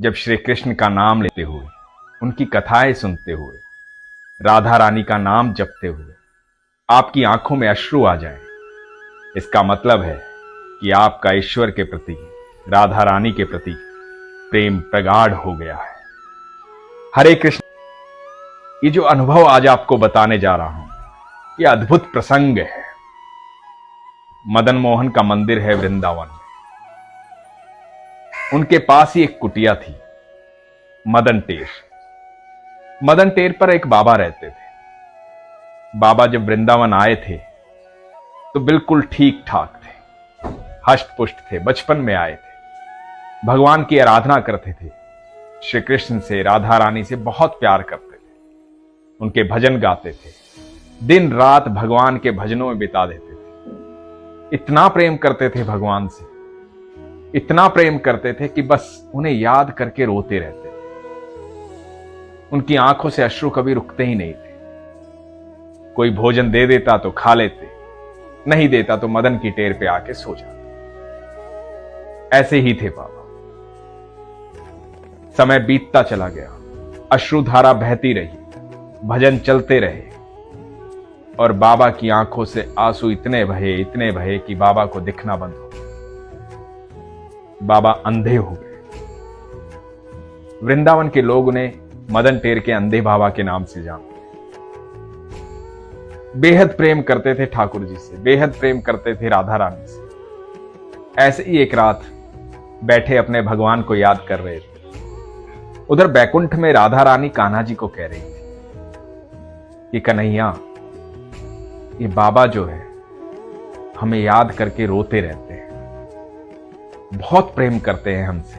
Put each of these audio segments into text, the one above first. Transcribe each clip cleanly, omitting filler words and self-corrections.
जब श्री कृष्ण का नाम लेते हुए, उनकी कथाएं सुनते हुए, राधा रानी का नाम जपते हुए आपकी आंखों में अश्रु आ जाए, इसका मतलब है कि आपका ईश्वर के प्रति, राधा रानी के प्रति प्रेम प्रगाढ़ हो गया है। हरे कृष्ण। ये जो अनुभव आज आपको बताने जा रहा हूं, ये अद्भुत प्रसंग है। मदन मोहन का मंदिर है वृंदावन में। उनके पास ही एक कुटिया थी, मदन टेर। मदन टेर पर एक बाबा रहते थे। बाबा जब वृंदावन आए थे तो बिल्कुल ठीक ठाक थे, हष्ट पुष्ट थे, बचपन में आए थे, भगवान की आराधना करते थे, श्री कृष्ण से, राधा रानी से बहुत प्यार करते थे, उनके भजन गाते थे, दिन रात भगवान के भजनों में बिता देते थे। इतना प्रेम करते थे भगवान से, इतना प्रेम करते थे कि बस उन्हें याद करके रोते रहते थे। उनकी आंखों से अश्रु कभी रुकते ही नहीं थे। कोई भोजन दे देता तो खा लेते, नहीं देता तो मदन की टेर पे आके सो जाते। ऐसे ही थे बाबा। समय बीतता चला गया, अश्रुधारा बहती रही, भजन चलते रहे और बाबा की आंखों से आंसू इतने बहे कि बाबा को दिखना बंद हो गया। बाबा अंधे हो गए। वृंदावन के लोग उन्हें मदन टेर के अंधे बाबा के नाम से जानते। बेहद प्रेम करते थे ठाकुर जी से, बेहद प्रेम करते थे राधा रानी से। ऐसे ही एक रात बैठे अपने भगवान को याद कर रहे थे। उधर बैकुंठ में राधा रानी कान्हा जी को कह रही थी कि कन्हैया, ये बाबा जो है हमें याद करके रोते रहते हैं, बहुत प्रेम करते हैं हमसे,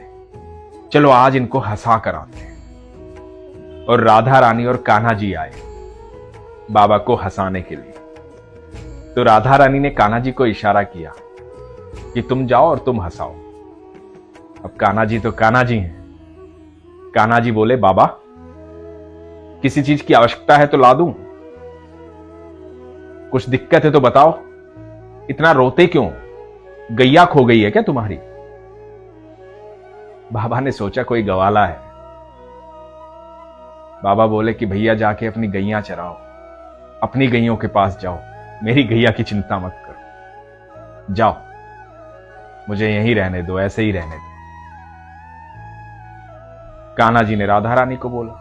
चलो आज इनको हंसा कर आते हैं। और राधा रानी और कान्हा जी आए बाबा को हंसाने के लिए। तो राधा रानी ने कान्हा जी को इशारा किया कि तुम जाओ और तुम हंसाओ। अब कान्हा जी तो कान्हा जी हैं। कान्हा जी बोले, बाबा किसी चीज की आवश्यकता है तो ला दूं, कुछ दिक्कत है तो बताओ, इतना रोते क्यों, गैया खो गई है क्या तुम्हारी? बाबा ने सोचा कोई गवाला है। बाबा बोले कि भैया जाके अपनी गैया चराओ, अपनी गैयों के पास जाओ, मेरी गैया की चिंता मत करो, जाओ, मुझे यहीं रहने दो, ऐसे ही रहने दो। कान्हा जी ने राधा रानी को बोला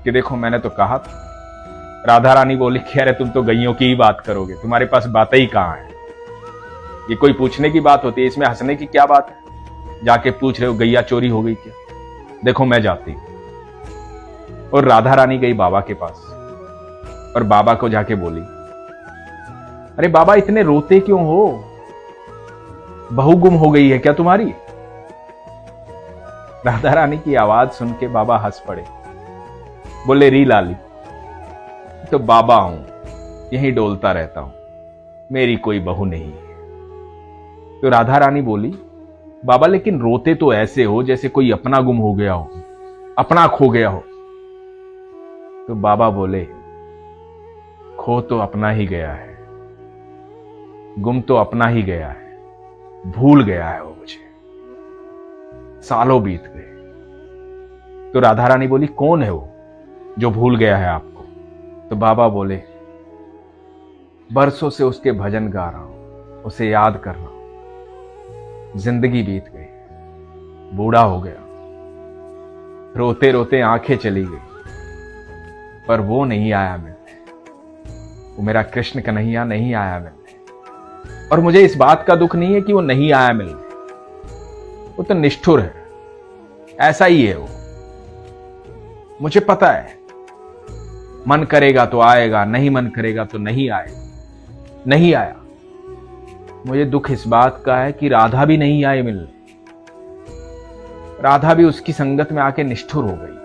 कि देखो मैंने तो कहा था। राधा रानी बोली कि अरे तुम तो गैयों की ही बात करोगे, तुम्हारे पास बातें ही कहां है, ये कोई पूछने की बात होती है, इसमें हंसने की क्या बात है? जाके पूछ रहे हो गैया चोरी हो गई क्या? देखो मैं जाती हूं। और राधा रानी गई बाबा के पास और बाबा को जाके बोली, अरे बाबा इतने रोते क्यों हो, बहू गुम हो गई है क्या तुम्हारी? राधा रानी की आवाज सुन के बाबा हंस पड़े, बोले री लाली, तो बाबा हूं, यहीं डोलता रहता हूं, मेरी कोई बहू नहीं है। तो राधा रानी बोली, बाबा लेकिन रोते तो ऐसे हो जैसे कोई अपना गुम हो गया हो, अपना खो गया हो। तो बाबा बोले, खो तो अपना ही गया है, गुम तो अपना ही गया है, भूल गया है वो मुझे, सालों बीत गए। तो राधा रानी बोली, कौन है वो जो भूल गया है आपको? तो बाबा बोले, बरसों से उसके भजन गा रहा हूं, उसे याद कर रहा हूं, जिंदगी बीत गई, बूढ़ा हो गया, रोते रोते आंखें चली गई, पर वो नहीं आया मिलने, वो मेरा कृष्ण कन्हैया नहीं आया मिलने। और मुझे इस बात का दुख नहीं है कि वो नहीं आया मिलने, वो तो निष्ठुर है, ऐसा ही है वो, मुझे पता है, मन करेगा तो आएगा, नहीं मन करेगा तो नहीं आएगा, नहीं आया। मुझे दुख इस बात का है कि राधा भी नहीं आई मिलने, राधा भी उसकी संगत में आके निष्ठुर हो गई,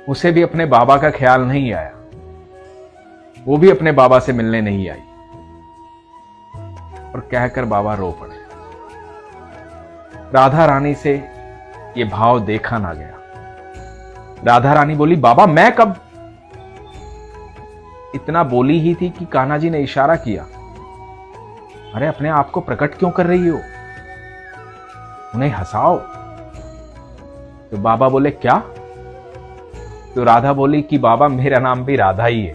उसे भी अपने बाबा का ख्याल नहीं आया, वो भी अपने बाबा से मिलने नहीं आई। और कहकर बाबा रो पड़े। राधा रानी से ये भाव देखा ना गया। राधा रानी बोली, बाबा मैं कब? इतना बोली ही थी कि कान्हा जी ने इशारा किया, अरे अपने आप को प्रकट क्यों कर रही हो, उन्हें हंसाओ, तो बाबा बोले क्या? तो राधा बोली कि बाबा मेरा नाम भी राधा ही है।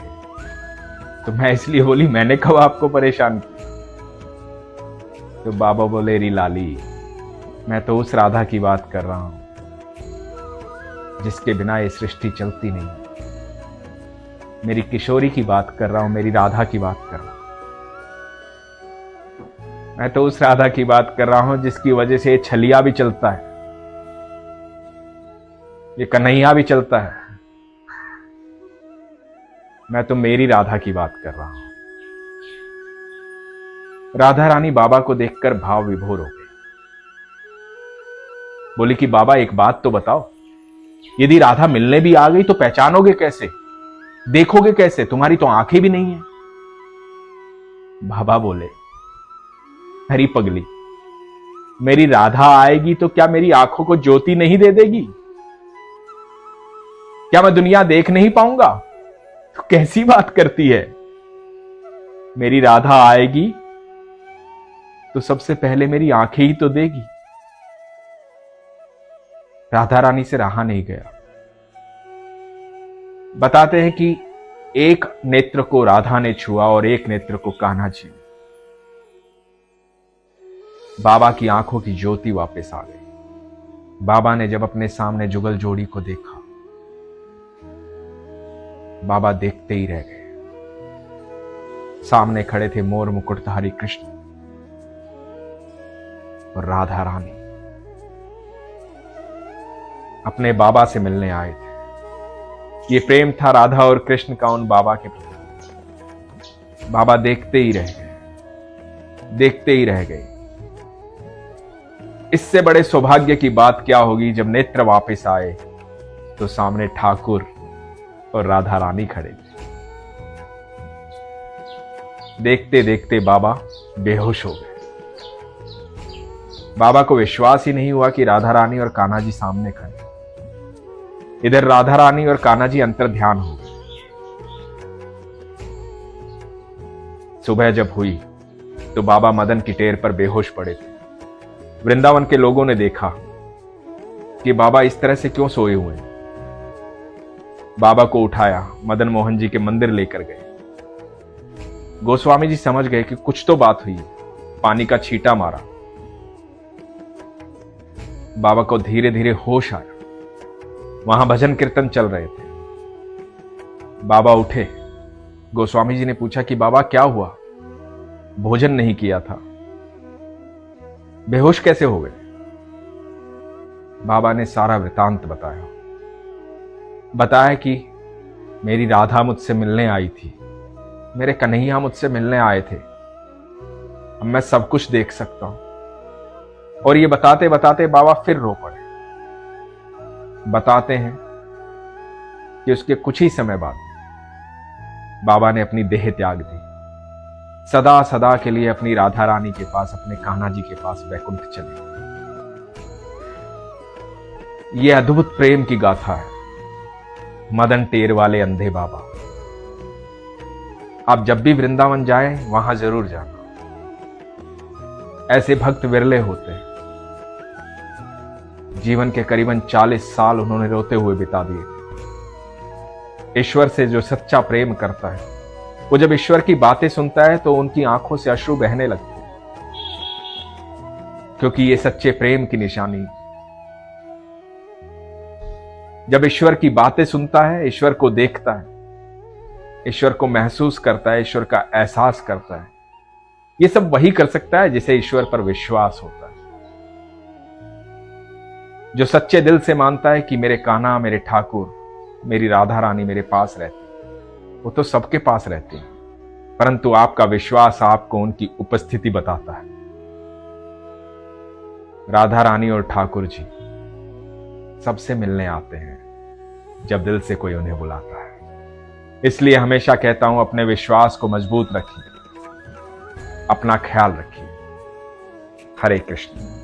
तो मैं इसलिए बोली मैंने कब आपको परेशान किया? तो बाबा बोले री लाली, मैं तो उस राधा की बात कर रहा हूं जिसके बिना ये सृष्टि चलती नहीं। मेरी किशोरी की बात कर रहा हूं, मेरी राधा की बात कर रहा हूं। मैं तो उस राधा की बात कर रहा हूं जिसकी वजह से ये छलिया भी चलता है, ये कन्हैया भी चलता है। मैं तो मेरी राधा की बात कर रहा हूं। राधा रानी बाबा को देखकर भाव विभोर हो गई। बोली कि बाबा एक बात तो बताओ, यदि राधा मिलने भी आ गई तो पहचानोगे कैसे, देखोगे कैसे? तुम्हारी तो आंखें भी नहीं है। बाबा बोले हरी पगली, मेरी राधा आएगी तो क्या मेरी आंखों को ज्योति नहीं दे देगी? क्या मैं दुनिया देख नहीं पाऊंगा? तो कैसी बात करती है? मेरी राधा आएगी तो सबसे पहले मेरी आंखें ही तो देगी। राधा रानी से रहा नहीं गया। बताते हैं कि एक नेत्र को राधा ने छुआ और एक नेत्र को कान्हा जी। बाबा की आंखों की ज्योति वापस आ गई। बाबा ने जब अपने सामने जुगल जोड़ी को देखा, बाबा देखते ही रह गए। सामने खड़े थे मोर मुकुटधारी कृष्ण और राधा रानी अपने बाबा से मिलने आए थे। ये प्रेम था राधा और कृष्ण का उन बाबा के प्रति। बाबा देखते ही रह गए, देखते ही रह गए। इससे बड़े सौभाग्य की बात क्या होगी जब नेत्र वापस आए तो सामने ठाकुर और राधा रानी खड़े थे। देखते देखते बाबा बेहोश हो गए। बाबा को विश्वास ही नहीं हुआ कि राधा रानी और कान्हा जी सामने खड़े। इधर राधा रानी और कान्हा जी अंतर ध्यान हो गए। सुबह जब हुई तो बाबा मदन की टेर पर बेहोश पड़े थे। वृंदावन के लोगों ने देखा कि बाबा इस तरह से क्यों सोए हुए हैं। बाबा को उठाया, मदन मोहन जी के मंदिर लेकर गए। गोस्वामी जी समझ गए कि कुछ तो बात हुई। पानी का छींटा मारा, बाबा को धीरे धीरे होश आया। वहां भजन कीर्तन चल रहे थे। बाबा उठे। गोस्वामी जी ने पूछा कि बाबा क्या हुआ, भोजन नहीं किया था, बेहोश कैसे हो गए? बाबा ने सारा वृतांत बताया। बताया कि मेरी राधा मुझसे मिलने आई थी, मेरे कन्हैया मुझसे मिलने आए थे, अब मैं सब कुछ देख सकता हूं। और ये बताते बताते बाबा फिर रो पड़े। बताते हैं कि उसके कुछ ही समय बाद बाबा ने अपनी देह त्याग दी। सदा सदा के लिए अपनी राधा रानी के पास, अपने कान्हा जी के पास वैकुंठ चले। यह अद्भुत प्रेम की गाथा है। मदन टेर वाले अंधे बाबा। आप जब भी वृंदावन जाएं वहां जरूर जाना। ऐसे भक्त विरले होते हैं। जीवन के करीबन 40 साल उन्होंने रोते हुए बिता दिए। ईश्वर से जो सच्चा प्रेम करता है, वो जब ईश्वर की बातें सुनता है तो उनकी आंखों से अश्रु बहने लगते हैं, क्योंकि ये सच्चे प्रेम की निशानी। जब ईश्वर की बातें सुनता है, ईश्वर को देखता है, ईश्वर को महसूस करता है, ईश्वर का एहसास करता है, ये सब वही कर सकता है जिसे ईश्वर पर विश्वास होता है। जो सच्चे दिल से मानता है कि मेरे कान्हा, मेरे ठाकुर, मेरी राधा रानी मेरे पास रहती, वो तो सबके पास रहते हैं, परंतु आपका विश्वास आपको उनकी उपस्थिति बताता है। राधा रानी और ठाकुर जी सबसे मिलने आते हैं जब दिल से कोई उन्हें बुलाता है। इसलिए हमेशा कहता हूं, अपने विश्वास को मजबूत रखिए, अपना ख्याल रखिए। हरे कृष्ण।